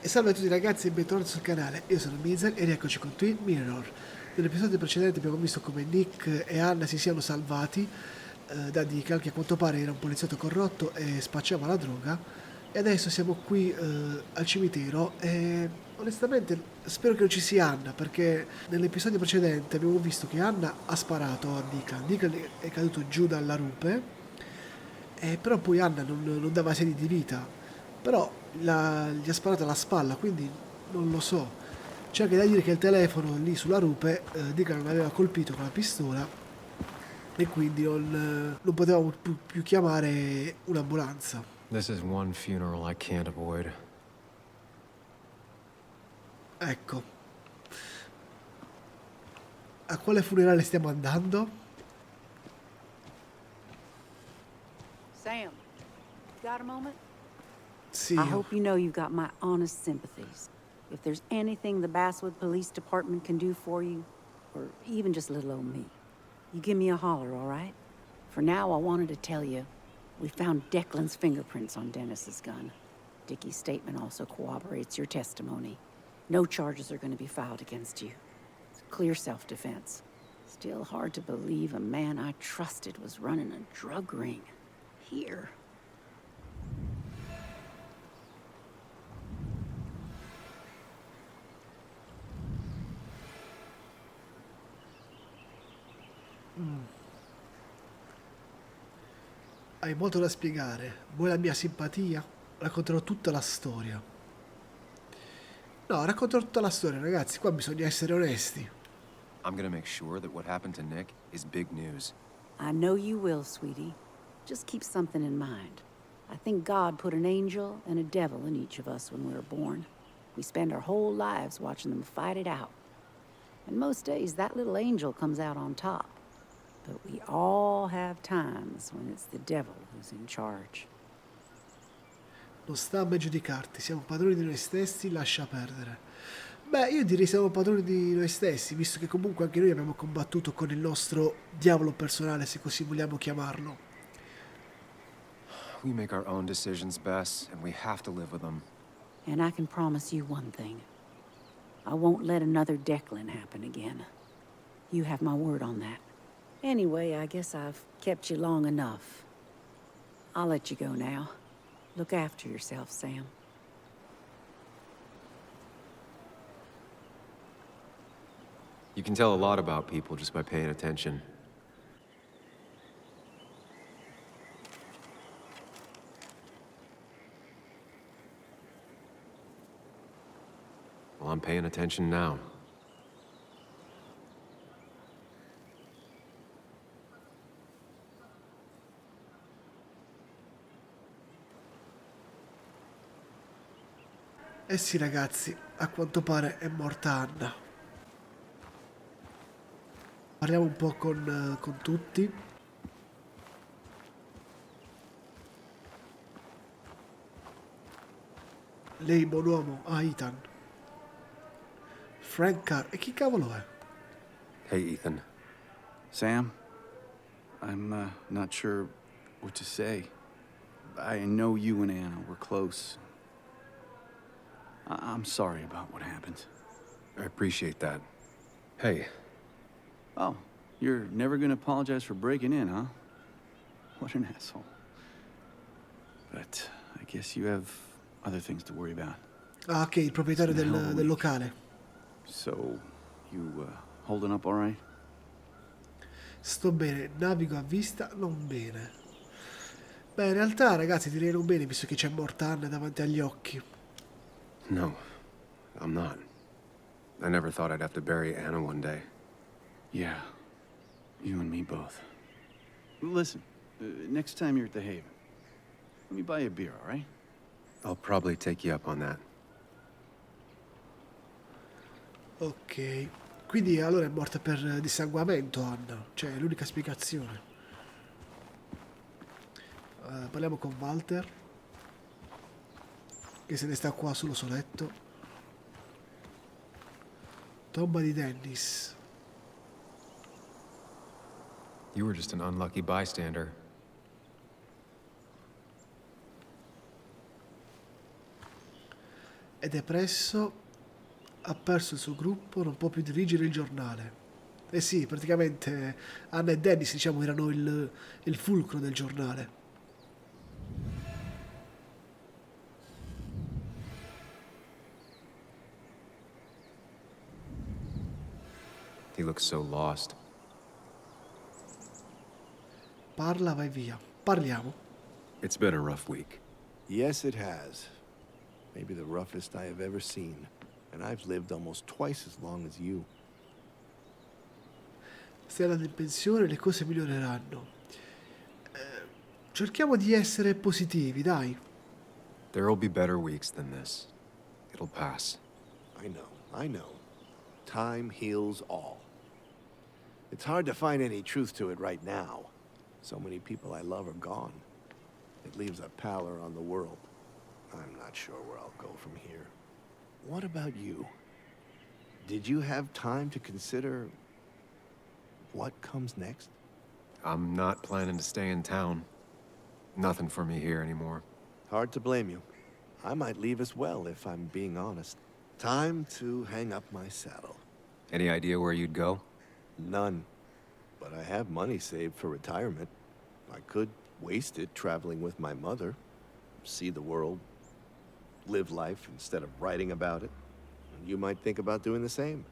E salve a tutti ragazzi e bentornati sul canale, io sono Mizer e rieccoci con Twin Mirror. Nell'episodio precedente abbiamo visto come Nick e Anna si siano salvati da di che a quanto pare era un poliziotto corrotto e spacciava la droga, e adesso siamo qui al cimitero e onestamente spero che non ci sia Anna, perché nell'episodio precedente abbiamo visto che Anna ha sparato a Nick. Nick è caduto giù dalla rupe, però poi Anna non dava segni di vita, però gli ha sparato alla spalla, quindi non lo so. C'è anche da dire che il telefono lì sulla rupe dica non aveva colpito con la pistola e quindi non potevamo più chiamare un'ambulanza. This is one funeral I can't avoid. Ecco. A quale funerale stiamo andando? Sam, got a moment? Sì. I hope you know you've got my honest sympathies. If there's anything the Basswood Police Department can do for you, or even just little old me, you give me a holler, all right? For now, I wanted to tell you, we found Declan's fingerprints on Dennis's gun. Dickie's statement also corroborates your testimony. No charges are going to be filed against you. It's clear self-defense. Still hard to believe a man I trusted was running a drug ring. Here. Hai molto da spiegare. Vuoi la mia simpatia? Racconterò tutta la storia. No, racconterò tutta la storia, ragazzi. Qua bisogna essere onesti. I'm gonna make sure that what happened to Nick is big news. I know you will, sweetie. Just keep something in mind. I think God put an angel and a devil in each of us when we were born. We spend our whole lives watching them fight it out. And most days, that little angel comes out on top. But we all have times when it's the devil who's in charge. Non sta a me giudicarti, siamo padroni di noi stessi, lascia perdere. Beh, io direi siamo padroni di noi stessi, visto che comunque anche noi abbiamo combattuto con il nostro diavolo personale, se così vogliamo chiamarlo. We make our own decisions, Bess, and we have to live with them. And I can promise you one thing. I won't let another Declan happen again. You have my word on that. Anyway, I guess I've kept you long enough. I'll let you go now. Look after yourself, Sam. You can tell a lot about people just by paying attention. Well, I'm paying attention now. Eh sì ragazzi, a quanto pare è morta Anna. Parliamo un po' con tutti. Lei, buon uomo, Ethan. Frank Carr, e chi cavolo è? Hey, Ethan. Sam, I'm not sure what to say. I know you and Anna were close. I'm sorry about what happened. I appreciate that. Hey, Oh, you're never gonna apologize for breaking in, huh? What an asshole. But I guess you have other things to worry about. Ah, ok, il proprietario del locale. So, you holding up all right? Sto bene, navigo a vista, non bene. Beh, in realtà, ragazzi, direi non bene, visto che c'è morta Anna davanti agli occhi. no, I'm not. I never thought I'd have to bury Anna one day. Yeah, you and me both. Listen, next time you're at the Haven, let me buy you a beer, all right? I'll probably take you up on that. Ok, quindi allora è morta per dissanguamento Anna, cioè è l'unica spiegazione. Parliamo con Walter, che se ne sta qua sullo suo letto. Tomba di Dennis. You were just an unlucky bystander. è depresso, ha perso il suo gruppo, non può più dirigere il giornale. Eh sì, praticamente Anna e Dennis, diciamo, erano il fulcro del giornale. He looks so lost. Parla, vai via. Parliamo. It's been a rough week. Yes, it has. Maybe the roughest I have ever seen. And I've lived almost twice as long as you. Stai andando in pensione, le cose miglioreranno. Cerchiamo di essere positivi, dai. There'll be better weeks than this. It'll pass. I know. Time heals all. It's hard to find any truth to it right now. So many people I love are gone. It leaves a pallor on the world. I'm not sure where I'll go from here. What about you? Did you have time to consider what comes next? I'm not planning to stay in town. Nothing for me here anymore. Hard to blame you. I might leave as well, if I'm being honest. Time to hang up my saddle. Any idea where you'd go? None. But I have money saved for retirement. I could waste it traveling with my mother, see the world, live life instead of writing about it. And you might think about doing the same.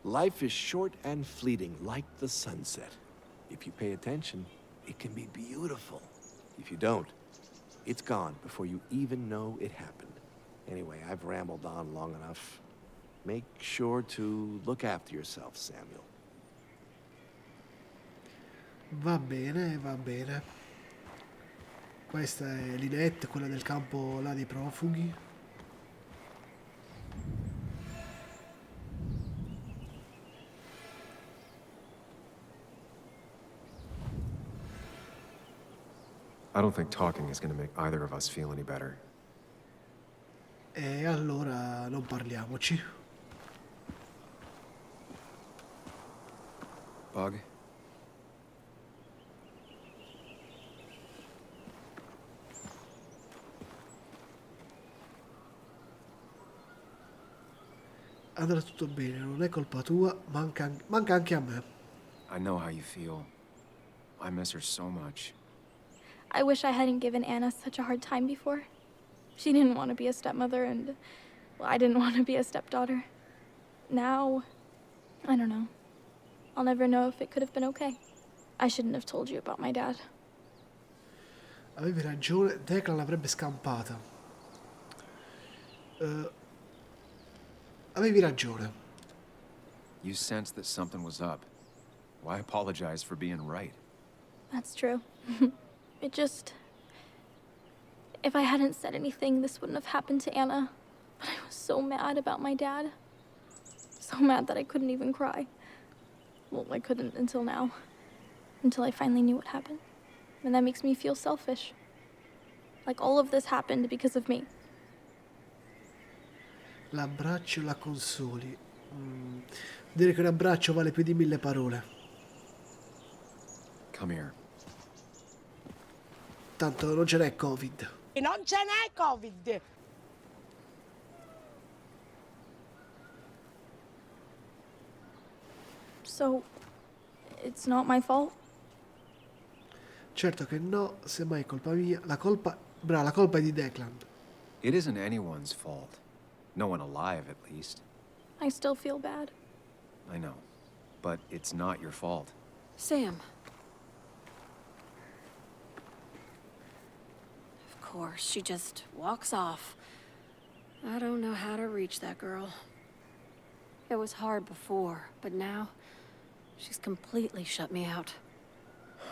Life is short and fleeting, like the sunset. If you pay attention, it can be beautiful. If you don't, it's gone before you even know it happened. Anyway, I've rambled on long enough. Make sure to look after yourself, Samuel. Va bene, va bene. Questa è Lynette, quella del campo là dei profughi. I don't think talking is going to make either of us feel any better. E allora non parliamoci. Bug? Andrà tutto bene, non è colpa tua, manca anche a me. I know how you feel. I miss her so much. I wish I hadn't given Anna such a hard time before. She didn't want to be a stepmother, and well, I didn't want to be a stepdaughter. Now, I don't know. I'll never know if it could have been okay. I shouldn't have told you about my dad. Avevi ragione, Declan l'avrebbe scampata. Avevi ragione. You sensed that something was up. Why apologize for being right? That's true. It just... If I hadn't said anything, this wouldn't have happened to Anna. But I was so mad about my dad. So mad that I couldn't even cry. Well, I couldn't until now. Until I finally knew what happened. And that makes me feel selfish. Like all of this happened because of me. L'abbraccio e la consoli. Dire che un abbraccio vale più di 1000 parole. Come here. Tanto non ce n'è Covid. E non ce n'è Covid! So, it's not my fault? Certo che no, semmai è colpa mia. La colpa è di Declan. It isn't anyone's fault. No one alive, at least. I still feel bad. I know. But it's not your fault. Sam. Of course, she just walks off. I don't know how to reach that girl. It was hard before, but now she's completely shut me out.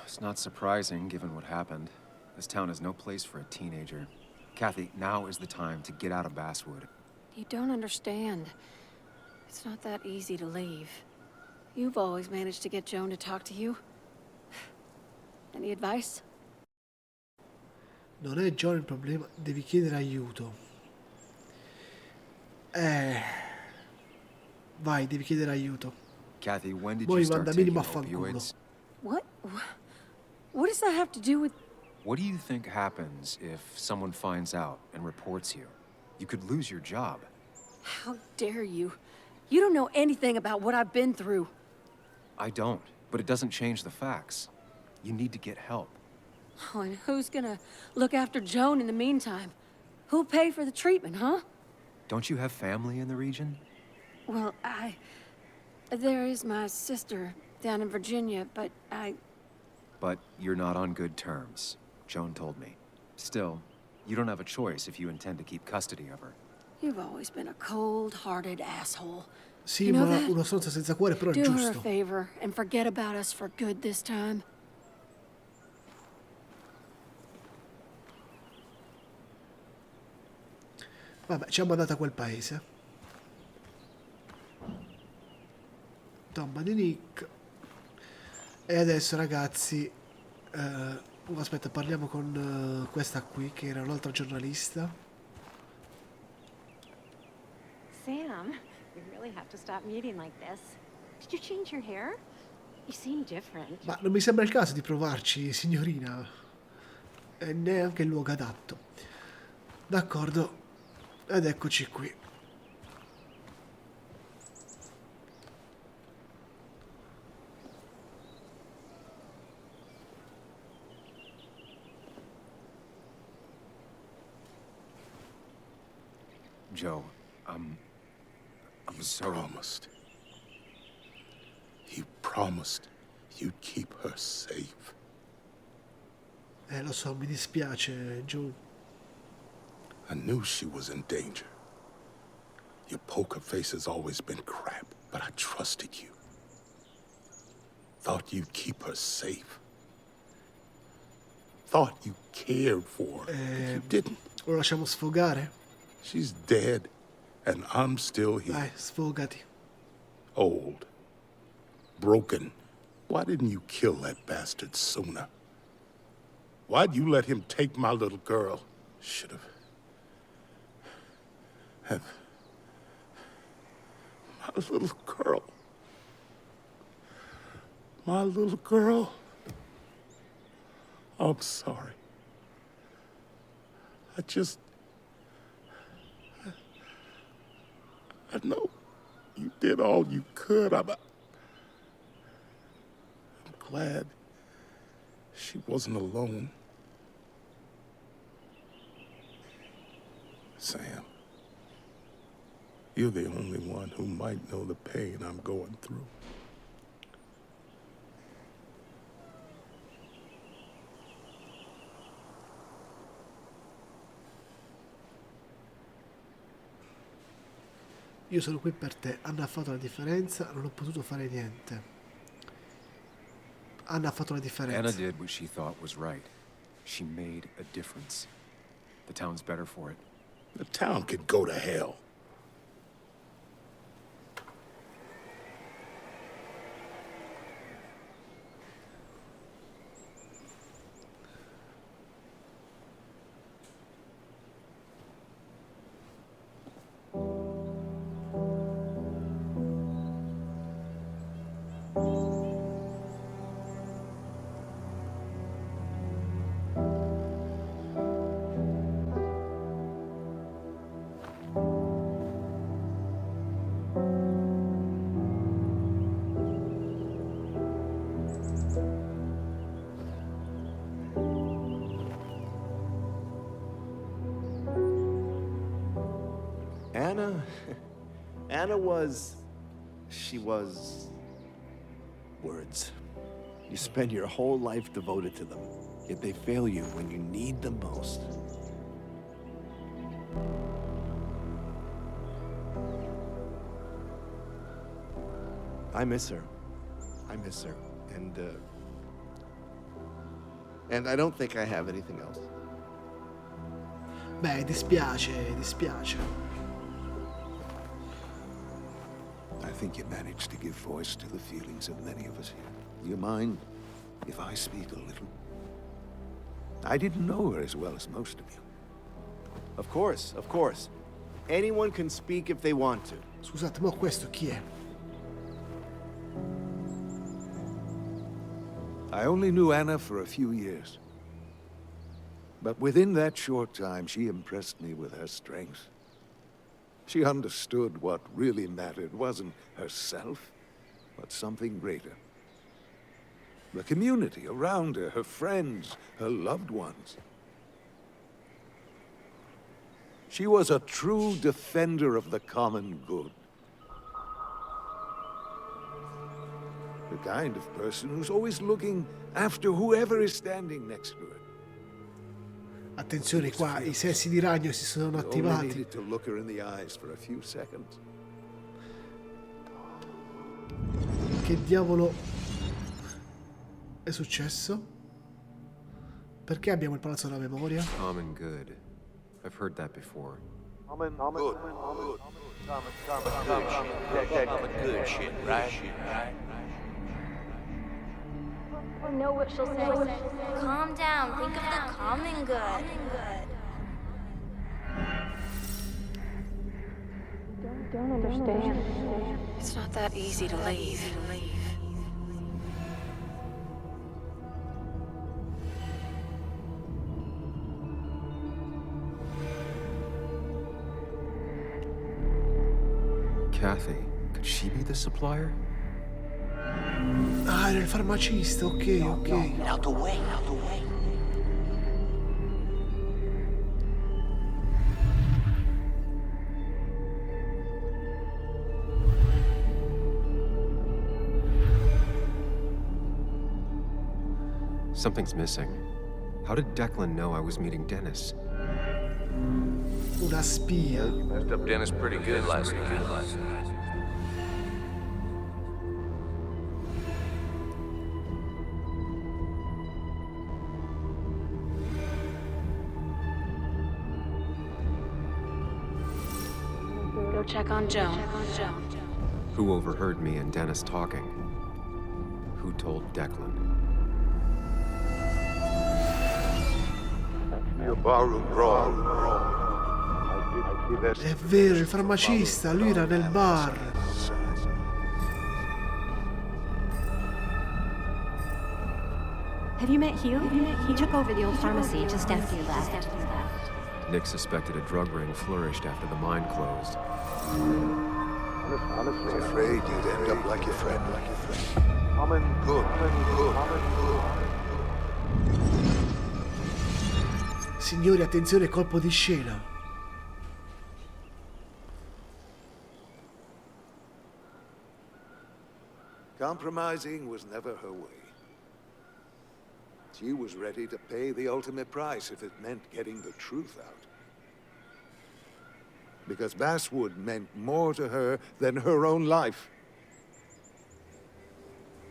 It's not surprising, given what happened. This town is no place for a teenager. Kathy, now is the time to get out of Basswood. You don't understand. It's not that easy to leave. You've always managed to get Joan to talk to you. Any advice? Non è John il problema, devi chiedere aiuto. Vai, devi chiedere aiuto. Kathy, when did Poi you start manda taking minimo a fanculo. opioids? What? What does that have to do with... What do you think happens if someone finds out and reports you? You could lose your job. How dare you? You don't know anything about what I've been through. I don't, but it doesn't change the facts. You need to get help. Oh, and who's gonna look after Joan in the meantime? Who'll pay for the treatment, huh? Don't you have family in the region? Well, there is my sister down in Virginia, but But you're not on good terms, Joan told me. Still, you don't have a choice if you intend to keep custody of her. You've always been a cold-hearted asshole. Sì, You know ma that? uno stronzo senza cuore, però è Do her a giusto. favor and forget about us for good this time. Vabbè, ci ha mandato a quel paese. Tomba di Nick. E adesso, ragazzi... aspetta, parliamo con questa qui, che era un'altra giornalista. Sam, we really have to stop meeting like this. Did you change your hair? You seem different. Ma non mi sembra il caso di provarci, signorina. E neanche il luogo adatto. D'accordo. Ed eccoci qui. Joe, I'm so... Promised. You promised you'd keep her safe. Lo so, mi dispiace, Joe. I knew she was in danger. Your poker face has always been crap, but I trusted you. Thought you'd keep her safe. Thought you cared for her, but you didn't. Lo lasciamo sfogare? She's dead, and I'm still here. Dai, sfogati. Old. Broken. Why didn't you kill that bastard sooner? Why'd you let him take my little girl? Should have... My little girl. My little girl. I'm sorry. I know you did all you could. I'm glad she wasn't alone. Sam, you're the only one who might know the pain I'm going through. Io sono qui per te. Anna ha fatto la differenza, non ho potuto fare niente. Anna ha fatto la differenza. Anna did what she thought was right. She made a difference. The town's better for it. The town could go to hell. Anna was... She was... words. You spend your whole life devoted to them, yet they fail you when you need them most. I miss her. I miss her. And I don't think I have anything else. Beh, dispiace, dispiace. I think you managed to give voice to the feelings of many of us here. Do you mind if I speak a little? I didn't know her as well as most of you. Of course, of course. Anyone can speak if they want to. Scusate, ma questo chi è? I only knew Anna for a few years. But within that short time, she impressed me with her strength, She understood what really mattered wasn't herself, but something greater. The community around her, her friends, her loved ones. She was a true defender of the common good. The kind of person who's always looking after whoever is standing next to her. Attenzione qua, i sensi di ragno si sono attivati. Needed to look her in the eyes for a few seconds. Che diavolo è successo? Perché abbiamo il palazzo della memoria? Common good. I've heard that before. Common good. Common good shit, right? I know what she'll say. Calm down. Think of the common good. Don't understand. It's not that easy to leave. Kathy, could she be the supplier? Ah, era il farmacista, ok, ok. Out the way, out the way. Something's missing. How did Declan know I was meeting Dennis? Una spia. Messed up Dennis pretty good last night. Go check on Joan. Who overheard me and Dennis talking? Who told Declan? È vero, il farmacista, lui era nel bar. Have you met Hugh? He took over the old pharmacy just after you left. Nick suspected a drug ring flourished after the mine closed. Honestly, afraid you'd end up like your friend. Common good. Signori, attenzione, colpo di scena. Compromising was never her way. She was ready to pay the ultimate price if it meant getting the truth out. Because Basswood meant more to her than her own life.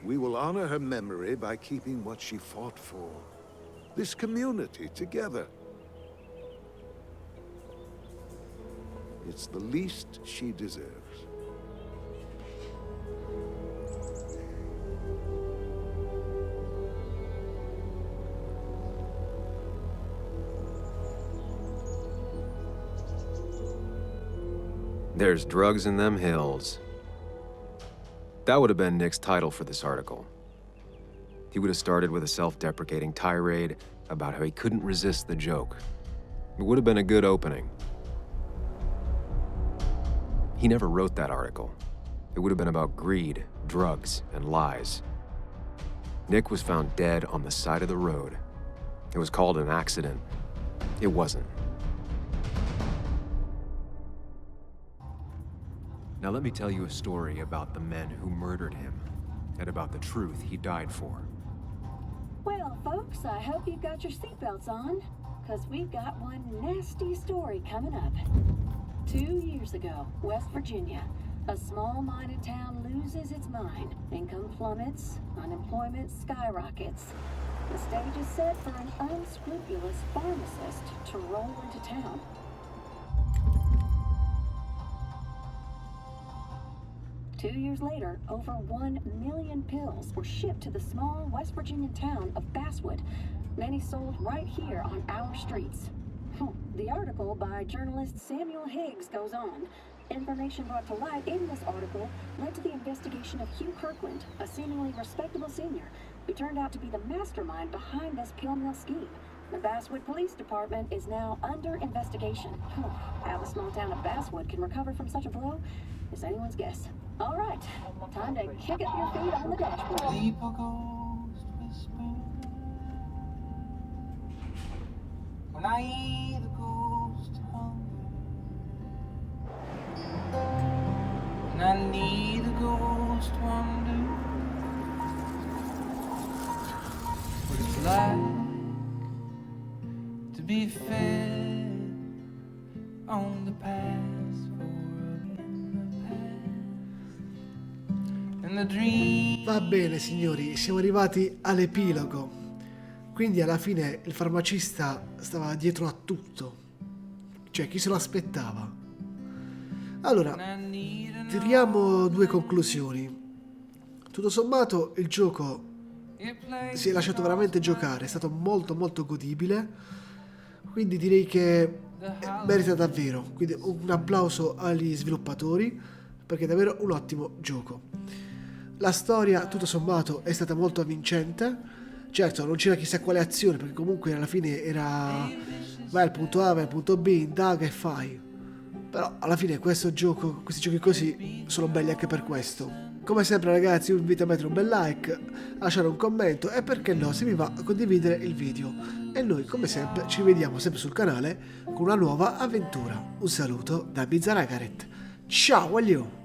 We will honor her memory by keeping what she fought for. This community together. It's the least she deserves. There's drugs in them hills. That would have been Nick's title for this article. He would have started with a self-deprecating tirade about how he couldn't resist the joke. It would have been a good opening. He never wrote that article. It would have been about greed, drugs, and lies. Nick was found dead on the side of the road. It was called an accident. It wasn't. Now let me tell you a story about the men who murdered him, and about the truth he died for. Well, folks, I hope you've got your seatbelts on, because we've got one nasty story coming up. 2 years ago, West Virginia, a small mining town loses its mind. Income plummets, unemployment skyrockets. The stage is set for an unscrupulous pharmacist to roll into town. Two years later, over 1 million pills were shipped to the small West Virginia town of Basswood, many sold right here on our streets. The article by journalist Samuel Higgs goes on. Information brought to light in this article led to the investigation of Hugh Kirkland, a seemingly respectable senior, who turned out to be the mastermind behind this pill mill scheme. The Basswood Police Department is now under investigation. How the small town of Basswood can recover from such a blow is anyone's guess. All right, time to kick up your feet on the dashboard. People ghost whisper when I hear the ghost hunger, and I need the ghost wonder what it's like to be fed on the past for and the dream. Va bene signori, siamo arrivati all'epilogo. Quindi alla fine il farmacista stava dietro a tutto. Cioè, chi se lo aspettava? Allora, tiriamo due conclusioni. Tutto sommato il gioco si è lasciato veramente giocare, è stato molto molto godibile, quindi direi che merita davvero. Quindi un applauso agli sviluppatori, perché è davvero un ottimo gioco. La storia tutto sommato è stata molto avvincente. Certo, non c'era chissà quale azione, perché comunque alla fine era vai al punto A, vai al punto B, indaga e fai. Però alla fine questi giochi così sono belli anche per questo. Come sempre ragazzi, vi invito a mettere un bel like, a lasciare un commento e perché no, se vi va, a condividere il video. E noi come sempre ci vediamo sempre sul canale con una nuova avventura. Un saluto da Bizzaragaret. Ciao, aglio!